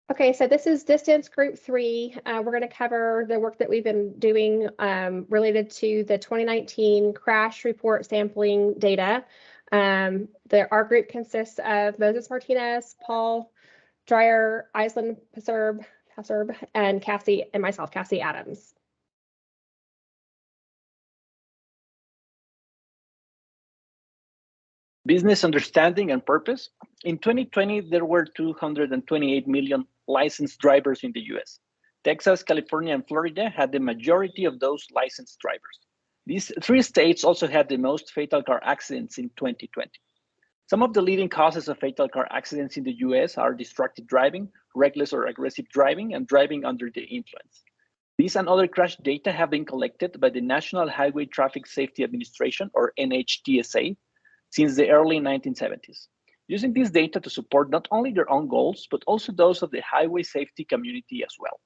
Okay, so this is distance group 3. We're going to cover the work that we've been doing related to the 2019 crash report sampling data. Our group consists of Moses Martinez, Paul Dreyer, Iceland Passerb, and Cassie, and myself, Cassie Adams. Business understanding and purpose. In 2020, there were 228 million licensed drivers in the US. Texas, California, and Florida had the majority of those licensed drivers. These 3 states also had the most fatal car accidents in 2020. Some of the leading causes of fatal car accidents in the US are distracted driving, reckless or aggressive driving, and driving under the influence. These and other crash data have been collected by the National Highway Traffic Safety Administration, or NHTSA, since the early 1970s, using this data to support not only their own goals, but also those of the highway safety community as well.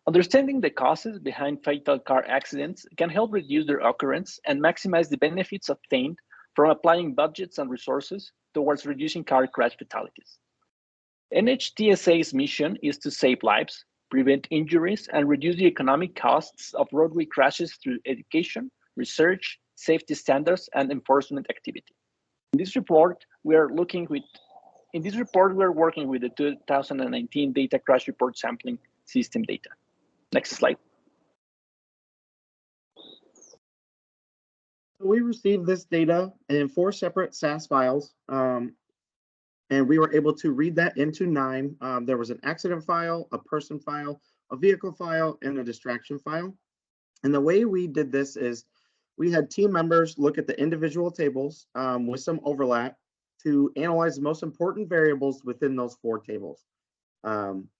Understanding the causes behind fatal car accidents can help reduce their occurrence and maximize the benefits obtained from applying budgets and resources towards reducing car crash fatalities. NHTSA's mission is to save lives, prevent injuries, and reduce the economic costs of roadway crashes through education, research, safety standards, and enforcement activity. In this report, we're working with the 2019 data crash report sampling system data. Next slide. We received this data in 4 separate SAS files, and we were able to read that into Knime. There was an accident file, a person file, a vehicle file, and a distraction file. And the way we did this is we had team members look at the individual tables with some overlap to analyze the most important variables within those 4 tables.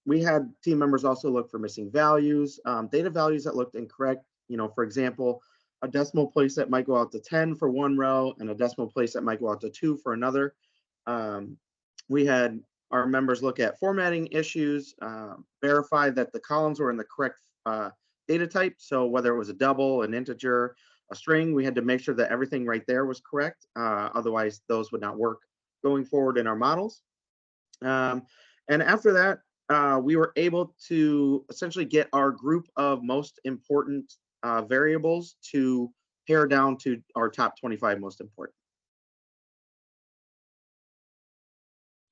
We had team members also look for missing values, data values that looked incorrect. For example, a decimal place that might go out to 10 for one row and a decimal place that might go out to 2 for another. We had our members look at formatting issues, verify that the columns were in the correct data type. So whether it was a double, an integer, a string, we had to make sure that everything right there was correct. Otherwise, those would not work going forward in our models. And after that, we were able to essentially get our group of most important variables to pare down to our top 25 most important.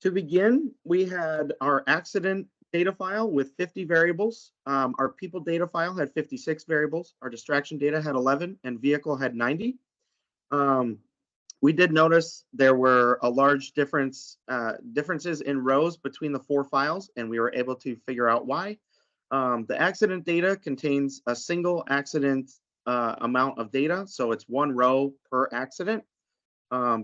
To begin, we had our accident data file with 50 variables. Our people data file had 56 variables. Our distraction data had 11, and vehicle had 90. We did notice there were a large differences in rows between the 4 files, and we were able to figure out why. The accident data contains a single accident amount of data, so it's 1 row per accident.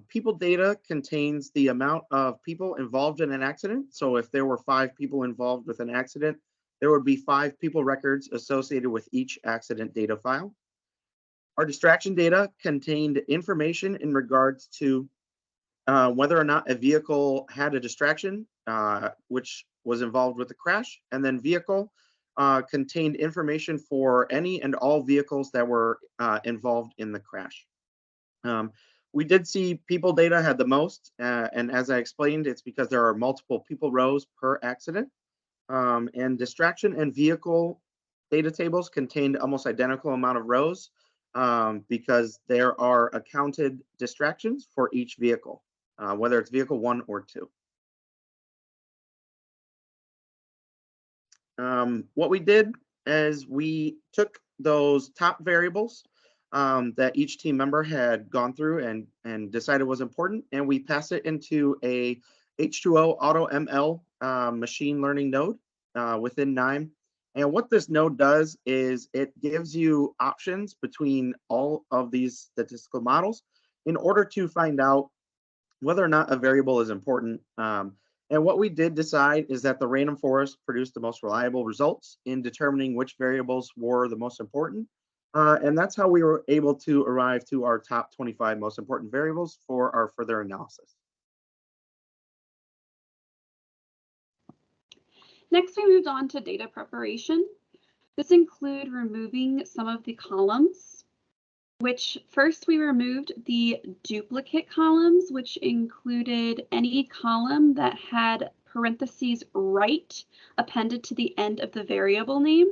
People data contains the amount of people involved in an accident. So if there were 5 people involved with an accident, there would be 5 people records associated with each accident data file. Our distraction data contained information in regards to whether or not a vehicle had a distraction, which was involved with the crash, and then vehicle contained information for any and all vehicles that were involved in the crash. We did see people data had the most, and as I explained, it's because there are multiple people rows per accident. And distraction and vehicle data tables contained almost identical amount of rows because there are accounted distractions for each vehicle, whether it's vehicle 1 or 2. What we did is we took those top variables that each team member had gone through and decided was important, and we passed it into a H2O AutoML machine learning node within Knime. And what this node does is it gives you options between all of these statistical models in order to find out whether or not a variable is important. And what we did decide is that the random forest produced the most reliable results in determining which variables were the most important. And that's how we were able to arrive to our top 25 most important variables for our further analysis. Next, we moved on to data preparation. This included removing some of the columns, which first we removed the duplicate columns, which included any column that had parentheses right appended to the end of the variable name.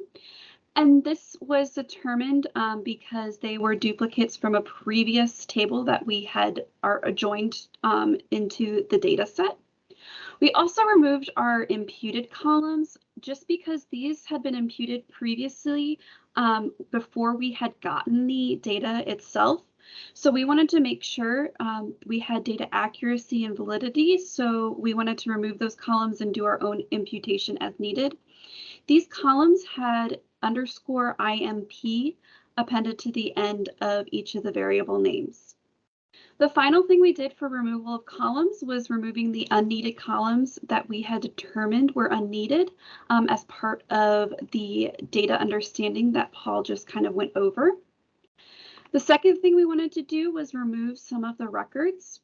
And this was determined because they were duplicates from a previous table that we had joined into the data set. We also removed our imputed columns just because these had been imputed previously before we had gotten the data itself. So we wanted to make sure we had data accuracy and validity. So we wanted to remove those columns and do our own imputation as needed. These columns had underscore IMP appended to the end of each of the variable names. The final thing we did for removal of columns was removing the unneeded columns that we had determined were unneeded as part of the data understanding that Paul just kind of went over. The second thing we wanted to do was remove some of the records.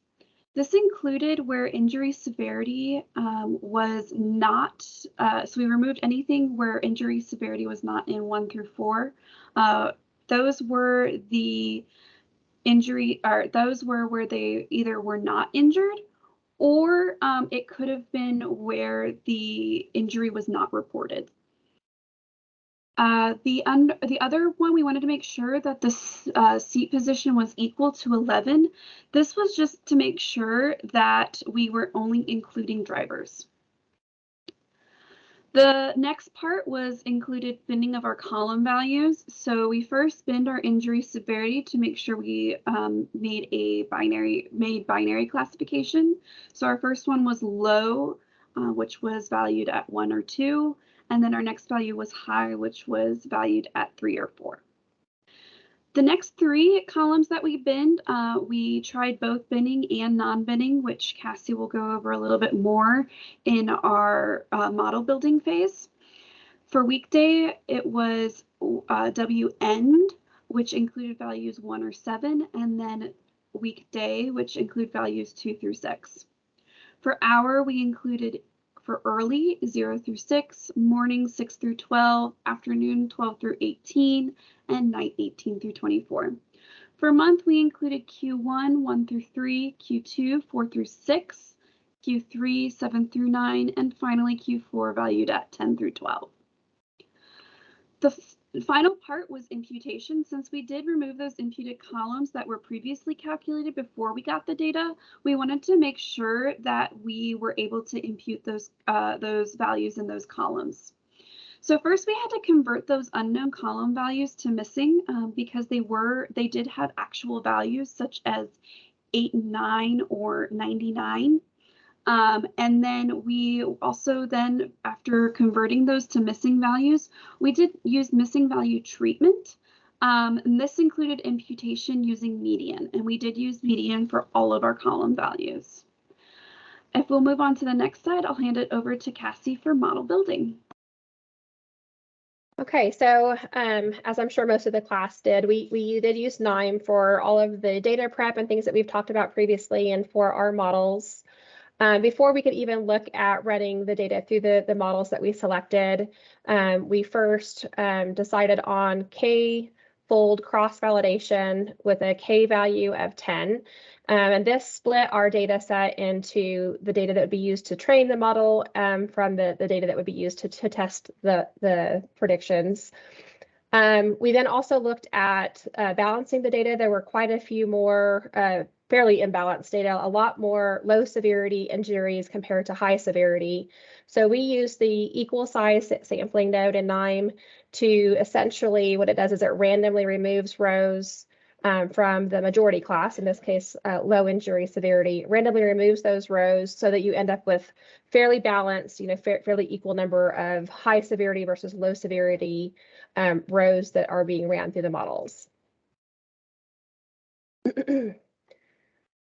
This included where injury severity was not, so we removed anything where injury severity was not in 1 through 4. Those were the injury, or those were where they either were not injured, or it could have been where the injury was not reported. The other one, we wanted to make sure that the seat position was equal to 11. This was just to make sure that we were only including drivers. The next part was included binning of our column values. So we first binned our injury severity to make sure we made binary classification. So our first one was low, which was valued at 1 or 2. And then our next value was high, which was valued at 3 or 4. The next 3 columns that we binned, we tried both binning and non-binning, which Cassie will go over a little bit more in our model building phase. For weekday, it was WEnd, which included values 1 or 7, and then weekday, which include values 2 through 6. For hour, we included for early 0 through 6, morning 6 through 12, afternoon 12 through 18, and night 18 through 24. For month, we included Q1 1 through 3, Q2 4 through 6, Q3 7 through 9, and finally Q4 valued at 10 through 12. The final part was imputation. Since we did remove those imputed columns that were previously calculated before we got the data, we wanted to make sure that we were able to impute those values in those columns. So first we had to convert those unknown column values to missing because they did have actual values such as 8 and 9 or 99. And then we also after converting those to missing values, we did use missing value treatment. And this included imputation using median, and we did use median for all of our column values. If we'll move on to the next slide, I'll hand it over to Cassie for model building. Okay, so as I'm sure most of the class did, we did use Knime for all of the data prep and things that we've talked about previously and for our models. Before we could even look at running the data through the models that we selected, we first decided on k-fold cross-validation with a k value of 10. And this split our data set into the data that would be used to train the model from the data that would be used to test the predictions. We then also looked at balancing the data. There were quite a few more fairly imbalanced data, a lot more low severity injuries compared to high severity. So we use the equal size sampling node in Knime to essentially, what it does is it randomly removes rows from the majority class, in this case, low injury severity, randomly removes those rows so that you end up with fairly balanced, fairly equal number of high severity versus low severity rows that are being ran through the models.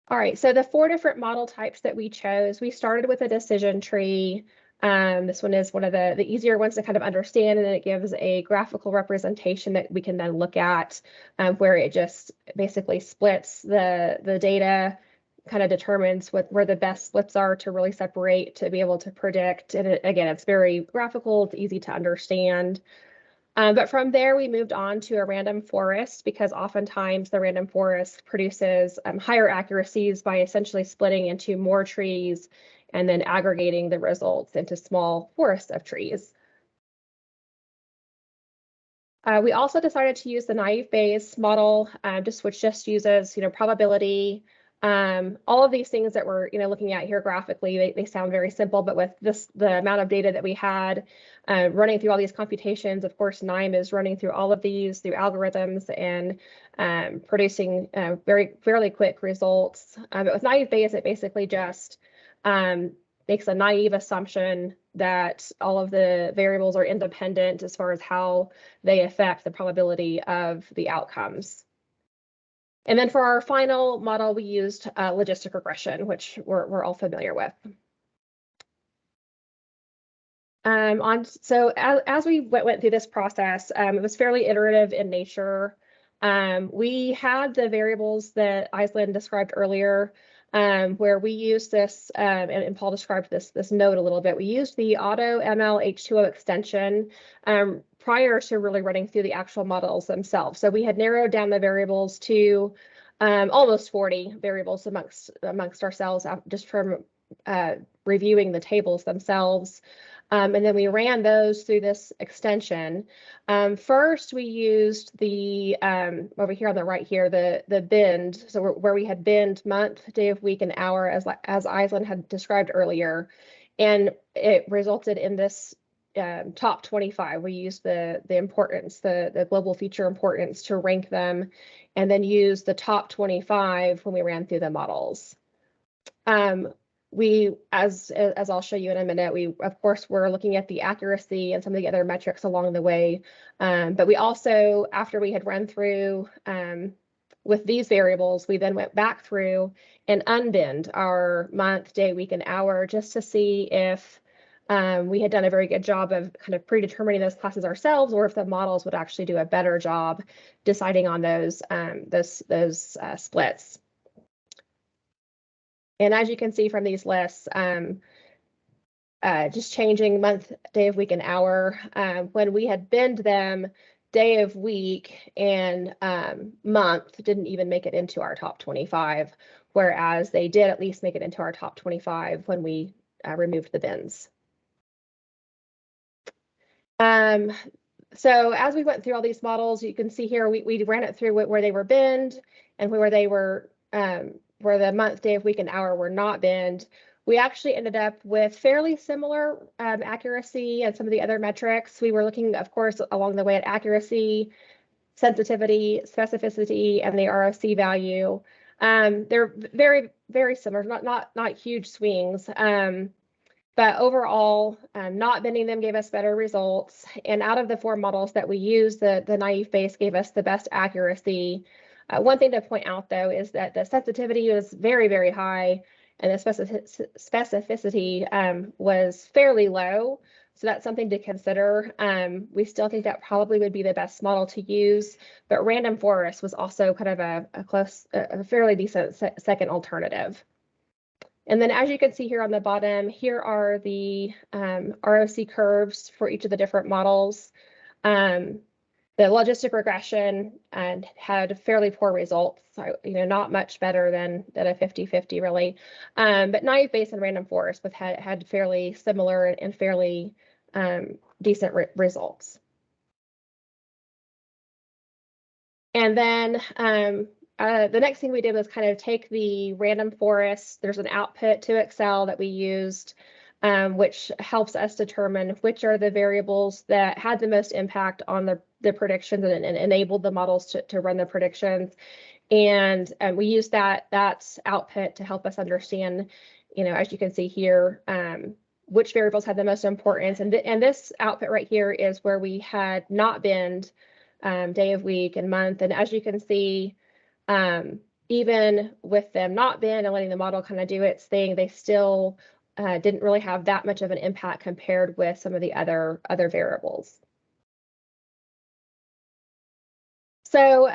All right, so the 4 different model types that we chose, we started with a decision tree. This one is one of the easier ones to kind of understand, and then it gives a graphical representation that we can then look at where it just basically splits the data, kind of determines where the best splits are to really separate, to be able to predict. And again, it's very graphical, it's easy to understand. But from there, we moved on to a random forest because oftentimes the random forest produces higher accuracies by essentially splitting into more trees and then aggregating the results into small forests of trees. We also decided to use the naive Bayes model, which just uses, probability. All of these things that we're, looking at here graphically, they sound very simple, but with the amount of data that we had running through all these computations, of course, Knime is running through all of these through algorithms and producing fairly quick results. But with naive Bayes, it basically just makes a naive assumption that all of the variables are independent as far as how they affect the probability of the outcomes. And then for our final model, we used logistic regression, which we're all familiar with. So as we went through this process, it was fairly iterative in nature. We had the variables that Aislinn described earlier, where we used this, and Paul described this node a little bit. We used the AutoML H2O extension prior to really running through the actual models themselves. So we had narrowed down the variables to almost 40 variables amongst ourselves just from reviewing the tables themselves. And then we ran those through this extension. First, we used the, over here on the right here, the bind, so where we had bind month, day of week, and hour, as Aislinn had described earlier. And it resulted in this top 25. We used the importance, the global feature importance to rank them, and then use the top 25 when we ran through the models. We, as I'll show you in a minute, we of course were looking at the accuracy and some of the other metrics along the way. But we also, after we had run through with these variables, we then went back through and unbind our month, day, week, and hour just to see if we had done a very good job of kind of predetermining those classes ourselves, or if the models would actually do a better job deciding on those splits. And as you can see from these lists, just changing month, day of week, and hour, when we had binned them, day of week and month didn't even make it into our top 25, whereas they did at least make it into our top 25 when we removed the bins. So as we went through all these models, you can see here we ran it through where they were binned and where they were where the month, day of week, and hour were not binned. We actually ended up with fairly similar accuracy and some of the other metrics. We were looking, of course, along the way at accuracy, sensitivity, specificity, and the ROC value. They're very, very similar, not huge swings. But overall, not bending them gave us better results. And out of the 4 models that we used, the naive Bayes gave us the best accuracy. One thing to point out, though, is that the sensitivity was very, very high, and the specificity was fairly low. So that's something to consider. We still think that probably would be the best model to use, but random forest was also kind of a fairly decent second alternative. And then as you can see here on the bottom, here are the ROC curves for each of the different models. The logistic regression had fairly poor results, so, not much better than a 50-50 really. But naive Bayes and random forest both had fairly similar and fairly decent results. And then the next thing we did was kind of take the random forest. There's an output to Excel that we used, which helps us determine which are the variables that had the most impact on the predictions and enabled the models to run the predictions. And we used that output to help us understand, as you can see here, which variables had the most importance. And this output right here is where we had not binned day of week and month. And as you can see, even with them not binned and letting the model kind of do its thing, they still didn't really have that much of an impact compared with some of the other variables. So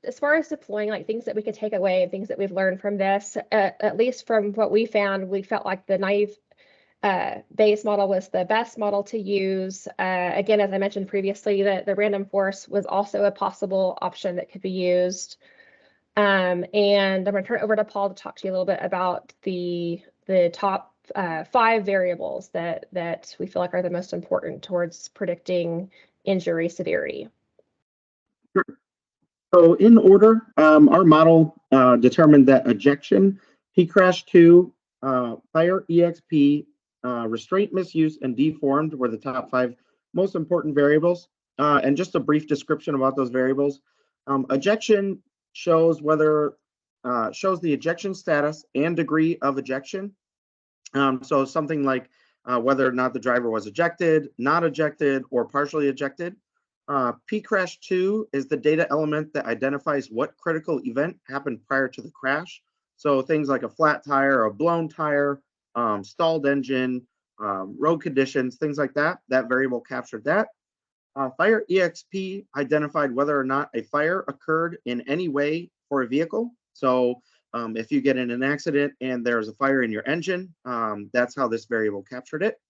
as far as deploying, like things that we could take away and things that we've learned from this, at least from what we found, we felt like the naive Bayes model was the best model to use. Again, as I mentioned previously, the random forest was also a possible option that could be used. And I'm going to turn it over to Paul to talk to you a little bit about the top 5 variables that we feel like are the most important towards predicting injury severity. So in order, our model determined that ejection, P-crash 2, fire EXP, restraint misuse, and deformed were the top 5 most important variables. And just a brief description about those variables. Ejection shows whether shows the ejection status and degree of ejection. So something like whether or not the driver was ejected, not ejected, or partially ejected. P-crash 2 is the data element that identifies what critical event happened prior to the crash. So things like a flat tire, a blown tire, stalled engine, road conditions, things like that. That variable captured that. Fire EXP identified whether or not a fire occurred in any way for a vehicle. So if you get in an accident and there's a fire in your engine, that's how this variable captured it.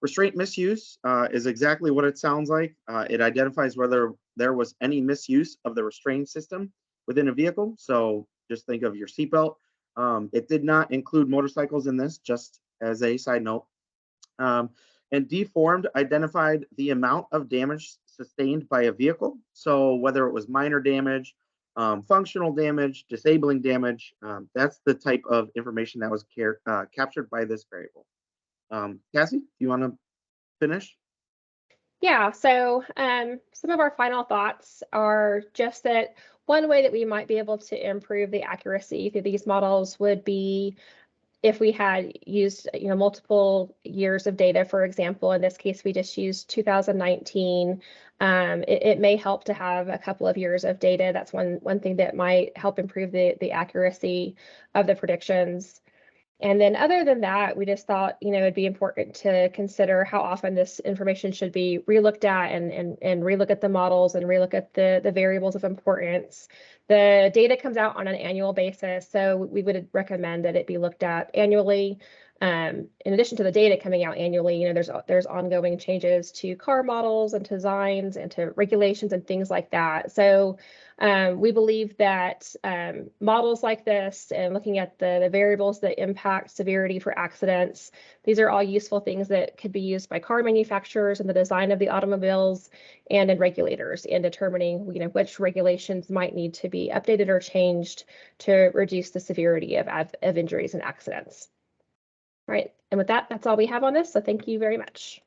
Restraint misuse is exactly what it sounds like. It identifies whether there was any misuse of the restraint system within a vehicle. So just think of your seatbelt. It did not include motorcycles in this, just as a side note. And deformed identified the amount of damage sustained by a vehicle. So whether it was minor damage, functional damage, disabling damage, that's the type of information that was captured by this variable. Cassie, you want to finish? Yeah, so some of our final thoughts are just that one way that we might be able to improve the accuracy through these models would be if we had used multiple years of data. For example, in this case, we just used 2019. It may help to have a couple of years of data. That's one thing that might help improve the accuracy of the predictions. And then other than that, we just thought, it'd be important to consider how often this information should be relooked at and relook at the models and relook at the variables of importance. The data comes out on an annual basis, so we would recommend that it be looked at annually. In addition to the data coming out annually, there's ongoing changes to car models and designs and to regulations and things like that. So we believe that models like this and looking at the variables that impact severity for accidents, these are all useful things that could be used by car manufacturers in the design of the automobiles and in regulators in determining which regulations might need to be updated or changed to reduce the severity of injuries and accidents. All right, and with that, that's all we have on this, so thank you very much.